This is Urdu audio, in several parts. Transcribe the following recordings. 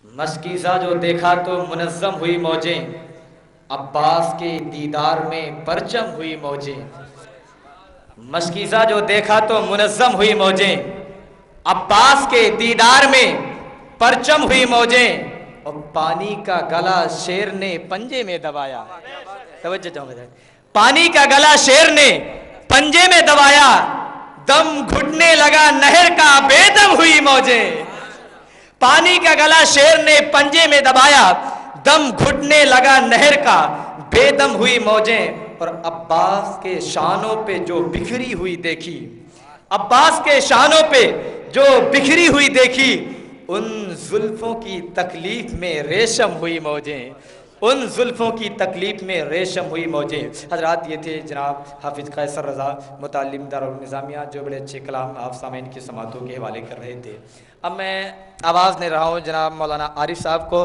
مشکیزہ جو دیکھا تو منظم ہوئی موجیں، عباس کے دیدار میں پرچم ہوئی موجیں۔ مشکیزہ جو دیکھا تو منظم ہوئی موجیں، عباس کے دیدار میں پرچم ہوئی موجیں، اور پانی کا گلا شیر نے پنجے میں دبایا۔ توجہ چاہوں، پانی کا گلا شیر نے پنجے میں دبایا، دم گھٹنے لگا نہر کا بے دم ہوئی موجیں۔ پانی کا گلا شیر نے پنجے میں دبایا، دم گھٹنے لگا نہر کا بے دم ہوئی موجیں۔ اور عباس کے شانوں پہ جو بکھری ہوئی دیکھی، عباس کے شانوں پہ جو بکھری ہوئی دیکھی، ان زلفوں کی تکلیف میں ریشم ہوئی موجیں، ان زلفوں کی تکلیف میں ریشم ہوئی موجیں۔ حضرات یہ تھے جناب حافظ قیصر رضا متعلم دارالنظامیہ، جو بڑے اچھے کلام آپ سامعین کی سماعتوں کے حوالے کر رہے تھے۔ اب میں آواز دے رہا ہوں جناب مولانا عارف صاحب کو،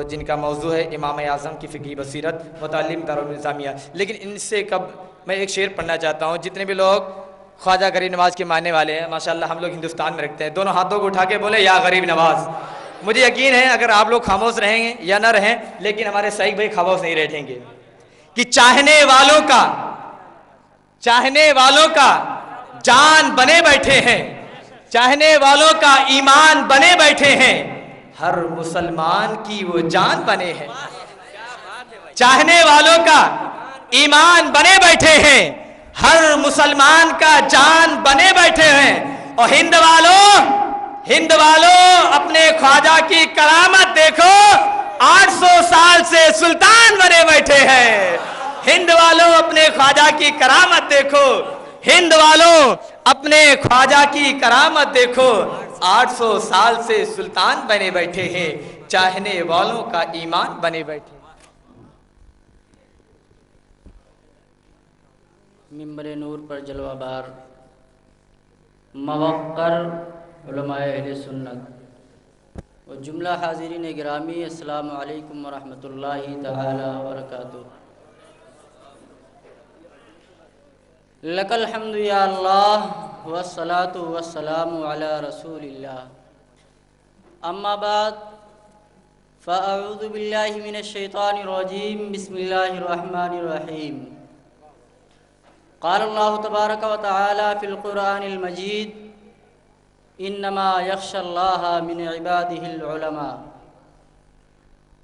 جن کا موضوع ہے امام اعظم کی فقہی بصیرت، متعلم دارالنظامیہ۔ لیکن ان سے میں ایک شعر پڑھنا چاہتا ہوں۔ جتنے بھی لوگ خواجہ غریب نواز کے ماننے والے ہیں، ماشاءاللہ ہم لوگ ہندوستان میں رکھتے ہیں، دونوں ہاتھوں کو اٹھا کے بولے یا غریب نواز۔ مجھے یقین ہے اگر آپ لوگ خاموش رہیں گے یا نہ رہیں، لیکن ہمارے سعید بھائی خاموش نہیں رہیں گے، کہ چاہنے والوں کا جان بنے بیٹھے ہیں، چاہنے والوں کا ایمان بنے بیٹھے ہیں، ہر مسلمان کی وہ جان بنے ہیں۔ چاہنے والوں کا ایمان بنے بیٹھے ہیں، ہر مسلمان کا جان بنے بیٹھے ہیں۔ اور ہند والوں اپنے خواجہ کی کرامت دیکھو، 800 سال سے سلطان بنے بیٹھے ہیں۔ ہند والوں اپنے خواجہ کی کرامت دیکھو، ہند والوں اپنے خواجہ کی کرامت دیکھو، 800 سال سے سلطان بنے بیٹھے ہیں، چاہنے والوں کا ایمان بنے بیٹھے۔ منبر نور پر جلوہ بار موقر علماء اہل سنت و جملہ حاضرین گرامی، السلام علیکم ورحمۃ اللہ تعالی وبرکاتہ۔ لک الحمد یا اللہ والصلاة والسلام علی رسول اللہ، اما بعد فاعوذ باللہ من الشیطان الرجیم، بسم اللہ الرحمن الرحیم۔ قال اللہ تبارک و تعالی فی القرآن المجید، انما یخشی اللہ من عبادہ العلماء۔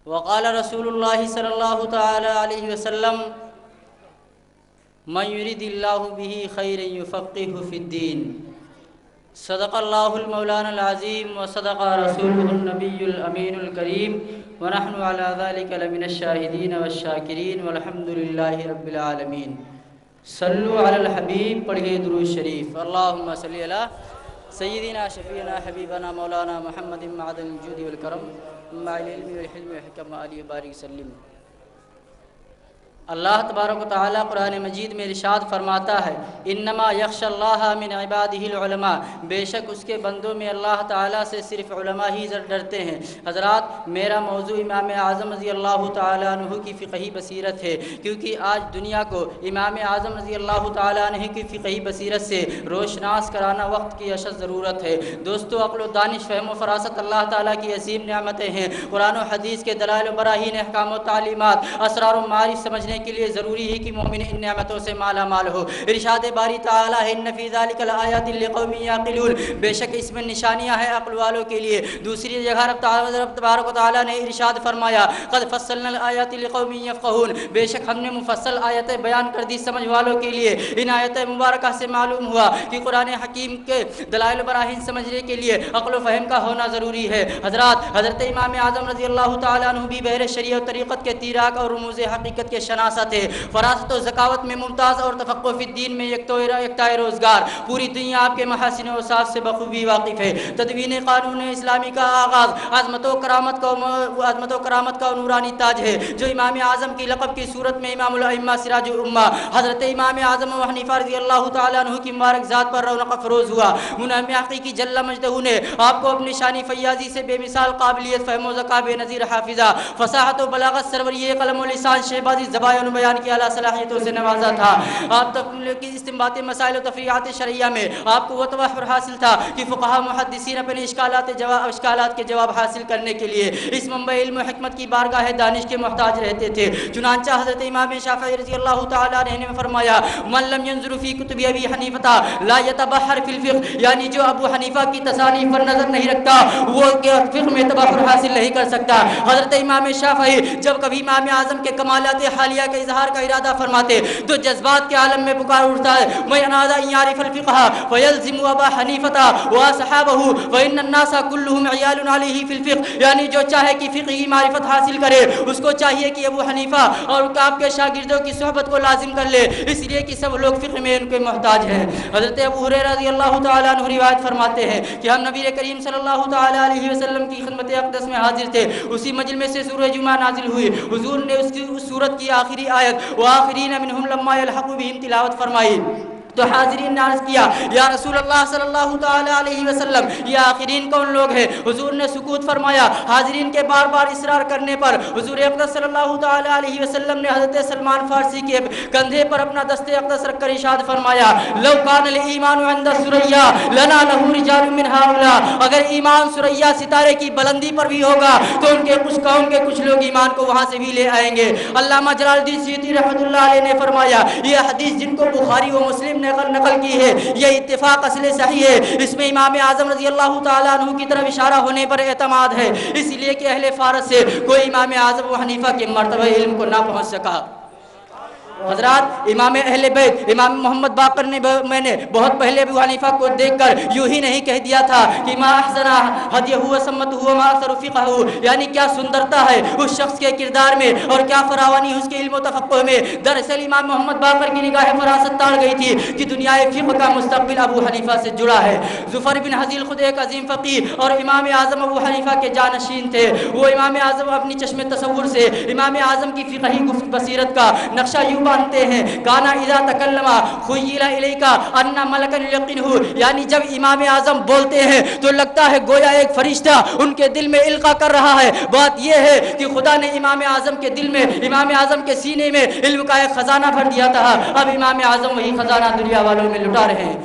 وقال رسول اللہ صلی اللہ تعالی علیہ وسلم، من یرید اللہ بہ خیرا یفقہہ فی الدین۔ صدق اللہ المولانا العظیم وصدق رسولہ النبی الامین الکریم، ونحن علی ذلک لمن الشاہدین والشاکرین، والحمد للہ رب العالمین۔ صلو علی الحبیب، پڑھیے درود شریف۔ اللہم صلی علی سیدنا شفیعنا حبیبنا مولانا محمد معدن الجود والکرم، مع العلم والحلم والحکم وآلہ بارک وسلم۔ اللہ تبارک و تعالیٰ قرآن مجید میں ارشاد فرماتا ہے، انما یخشی اللہ من عبادہ العلماء، بے شک اس کے بندوں میں اللہ تعالیٰ سے صرف علماء ہی ڈرتے ہیں۔ حضرات، میرا موضوع امام اعظم رضی اللہ تعالیٰ عنہ کی فقہی بصیرت ہے، کیونکہ آج دنیا کو امام اعظم رضی اللہ تعالیٰ عنہ کی فقہی بصیرت سے روشناس کرانا وقت کی اشد ضرورت ہے۔ دوستو، عقل و دانش، فہم و فراست اللہ تعالیٰ کی عظیم نعمتیں ہیں۔ قرآن و حدیث کے دلائل و براہین، احکام و تعلیمات، اسرار و معارف سمجھنے کے لیے ضروری ہے کہ مومن ان نعمتوں سے مالا مال ہو۔ ارشاد باری تعالیٰ ہے، ان فی ذلک لآیات لقوم یعقلون، بے شک اس میں نشانیاں ہیں عقل والوں کے لیے۔ دوسری جگہ رب تبارک و تعالیٰ نے ارشاد فرمایا، قد فصلنا الآیات لقوم یفقہون، بے شک ہم نے مفصل آیتیں بیان کر دی سمجھ والوں کے لیے۔ ان آیت مبارکہ سے معلوم ہوا کہ قرآن حکیم کے دلائل و براہین سمجھنے کے لیے عقل و فہم کا ہونا ضروری ہے۔ حضرات، حضرت امام اعظم رضی اللہ تعالیٰ عنہ بھی بحر شریعت و طریقت کے تیراک اور رموز حقیقت کے شناسہ تھے۔ فراست و ذکاوت میں ممتاز اور تفقہ فی الدین میں یکتائے روزگار، پوری دنیا آپ کے محاسن و اوصاف سے بخوبی واقف ہے۔ تدوین قانون اسلامی کا آغاز عظمت و کرامت کا نورانی تاج ہے، جو امام اعظم کی لقب کی صورت میں امام الائمہ سراج الامہ حضرت امام اعظم ابو حنیفہ رضی اللہ تعالیٰ عنہ کی مبارک ذات پر رونق افروز ہوا۔ امام حقیقی جل مجدہ نے آپ کو اپنی شانی فیاضی سے بے مثال قابلیت، فہم و ذکا، بے نظیر حافظہ، فصاحت و بلاغت، سروری قلم و لسان، شہبازی زبان علماء نے بیان کیا اعلیٰ صلاحیتوں سے نوازا تھا. آپ تک کی استنباط مسائل و تفریعات شرعیہ میں آپ کو وہ توافر حاصل تھا کہ فقہا محدثین اپنے اشکالات کے جواب حاصل کرنے کے لیے اس منبع علم و حکمت کی بارگاہ دانش کے محتاج رہتے تھے. چنانچہ حضرت امام شافعی رضی اللہ تعالیٰ عنہ نے فرمایا من لم ينظر فی کتب ابی حنیفہ لا یتبحر فی الفقہ، یعنی جو ابو حنیفہ کی تصانیف پر نظر نہیں رکھتا وہ فقہ میں تبحر حاصل نہیں کر سکتا. حضرت امام شافعی جب کبھی امام اعظم کے کمالات حالیہ کا اظہار کا ارادہ فرماتے تو جذبات کے عالم میں پکار اٹھتا ہے من اراد ان یعرف الفقہ فیلزم ابا حنیفہ واصحابہ وان الناس كلهم عیال علیہ فی الفقہ، یعنی جو چاہے کہ فقہ کی معرفت حاصل کرے اس کو چاہیے کہ ابو حنیفہ اور آپ کے شاگردوں کی صحبت کو لازم کر لے، اس لیے کہ سب لوگ فقہ میں ان کے محتاج ہیں. حضرت ابو ہریرہ رضی اللہ تعالیٰ عنہ روایت فرماتے ہیں کہ ہم نبی کریم صلی اللہ تعالیٰ علیہ وسلم کی خدمت اقدس میں حاضر تھے. اسی مجلس سے سورہ جمعہ نازل ہوئی. حضور نے اس سورت کی آخری آیت وآخرین منہم لما یلحق بہم تلاوت فرمائی. تو حاضرین نے عرض کیا یا رسول اللہ صلی اللہ تعالیٰ علیہ وسلم یہ آخرین کون لوگ ہیں؟ حضور نے سکوت فرمایا. حاضرین کے بار بار اصرار کرنے پر حضور اقدس صلی اللہ تعالیٰ علیہ وسلم نے حضرت سلمان فارسی کے کندھے پر اپنا دست اقدس رکھ کر ارشاد فرمایا لو کان الایمان عند ثریا لنا له رجال من هؤلاء، اگر ایمان ثریا ستارے کی بلندی پر بھی ہوگا تو ان کے کچھ لوگ ایمان کو وہاں سے بھی لے آئیں گے. علامہ جلال الدین سیوطی رحمۃ اللہ علیہ نے فرمایا یہ حدیث جن کو بخاری و مسلم نے نقل کی ہے یہ اتفاق اصل صحیح ہے. اس میں امام اعظم رضی اللہ تعالیٰ عنہ کی طرف اشارہ ہونے پر اعتماد ہے، اس لیے کہ اہل فارس سے کوئی امام اعظم و حنیفہ کے مرتبہ علم کو نہ پہنچ سکا. حضرات امام اہل بیت امام محمد باقر نے میں نے بہت پہلے ابو حنیفہ کو دیکھ کر یوں ہی نہیں کہہ دیا تھا کہ ما احسن ہدیہ و سمتہ و ما اکثر فقہہ، یعنی کیا سندرتا ہے اس شخص کے کردار میں اور کیا فراوانی اس کے علم و تفقہ میں. دراصل امام محمد باقر کی نگاہ فراست تاڑ گئی تھی کہ دنیا فقہ کا مستقبل ابو حنیفہ سے جڑا ہے. ظفر بن حزیل خود ایک عظیم فقیہ اور امام اعظم ابو حنیفہ کے جانشین تھے. وہ امام اعظم اپنی چشم تصور سے امام اعظم کی فقہی گفت بصیرت کا نقشہ یوں مانتے ہیں کانا اذا تکلم خیل الیک ان ملکا یقینہ، یعنی جب امام اعظم بولتے ہیں تو لگتا ہے گویا ایک فرشتہ ان کے دل میں القا کر رہا ہے. بات یہ ہے کہ خدا نے امام اعظم کے دل میں امام اعظم کے سینے میں علم کا ایک خزانہ بھر دیا تھا. اب امام اعظم وہی خزانہ دنیا والوں میں لٹا رہے ہیں.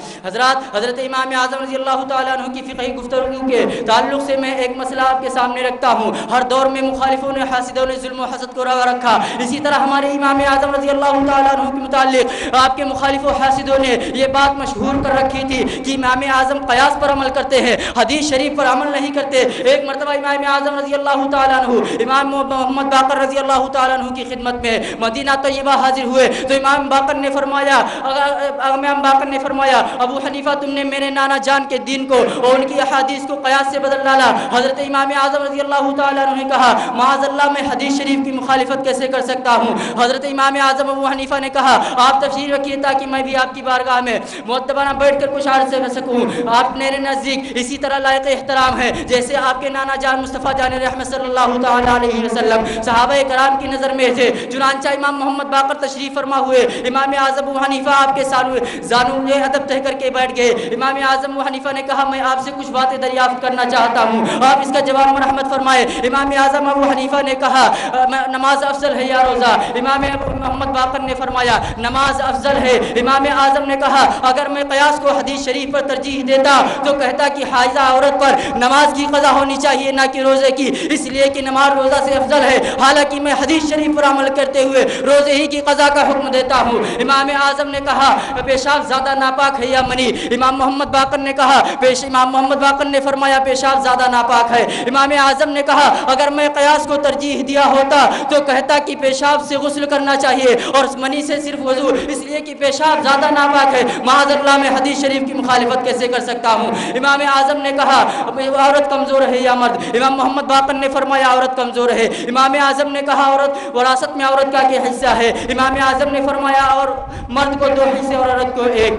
حضرت امام اعظم رضی اللہ تعالیٰ عنہ کی فقہی گفتگو کے تعلق سے میں ایک مسئلہ آپ کے سامنے رکھتا ہوں. ہر دور میں مخالفوں نے حاسدوں نے ظلم و حسد کو روا رکھا. اسی طرح ہمارے امام اعظم رضی اللہ تعالیٰ عنہ کے متعلق آپ کے مخالف و حاسدوں نے یہ بات مشہور کر رکھی تھی کہ امام اعظم قیاس پر عمل کرتے ہیں، حدیث شریف پر عمل نہیں کرتے. ایک مرتبہ امام اعظم رضی اللہ تعالیٰ عنہ امام محمد باقر رضی اللہ تعالیٰ عنہ کی خدمت میں مدینہ طیبہ حاضر ہوئے تو امام باقر نے فرمایا ابو حنیفہ تم نے میرے نانا جان کے دین کو اور ان کی احادیث کو قیاس سے بدل ڈالا. حضرت امام اعظم رضی اللہ تعالیٰ عنہ نے کہا معاذ اللہ میں حدیث شریف کی مخالفت کیسے کر سکتا ہوں. حضرت امام اعظم ابو حنیفہ نے کہا آپ تشریف رکھیے تاکہ میں بھی آپ کی بارگاہ میں معتبرانہ بیٹھ کر کچھ عرصے رہ سکوں. آپ میرے نزدیک اسی طرح لائق احترام ہے جیسے آپ کے نانا جان مصطفیٰ جان رحمت صلی اللہ تعالیٰ علیہ وسلم صحابہ کرام کی نظر میں تھے. چنانچہ امام محمد باقر تشریف فرما ہوئے. امام اعظم ابو حنیفہ آپ کے زانو ادب تہ کر کے بیٹھ گئے. امام اعظم ابو حنیفہ نے کہا میں آپ سے کچھ باتیں دریافت کرنا چاہتا ہوں، آپ اس کا جواب مرحمت فرمائے. امام اعظم ابو حنیفہ نے کہا نماز افضل ہے یا روزہ؟ امام محمد باقر نے فرمایا نماز افضل ہے. امام اعظم نے کہا اگر میں قیاس کو حدیث شریف پر ترجیح دیتا تو کہتا کہ حائضہ عورت پر نماز کی قضا ہونی چاہیے نہ کہ روزے کی، اس لیے کہ نماز روزہ سے افضل ہے، حالانکہ میں حدیث شریف پر عمل کرتے ہوئے روزے ہی کی قضا کا حکم دیتا ہوں. امام اعظم نے کہا پیشاب زیادہ ناپاک ہے یا منی؟ امام محمد باقر نے کہا امام محمد باقر نے فرمایا پیشاب زیادہ ناپاک ہے. امام اعظم نے کہا اگر میں قیاس کو ترجیح دیا ہوتا تو کہتا کہ پیشاب سے غسل کرنا چاہیے اور منی سے صرف وضو، اس لیے کہ پیشاب زیادہ ناپاک ہے. معاذ اللہ میں حدیث شریف کی مخالفت کیسے کر سکتا ہوں؟ امام اعظم نے کہا عورت کمزور ہے یا مرد؟ امام محمد باقر نے فرمایا عورت کمزور ہے. امام اعظم نے کہا عورت وراثت میں عورت کا کیا حصہ ہے؟ امام اعظم نے فرمایا اور مرد کو 2 حصے اور عورت کو 1.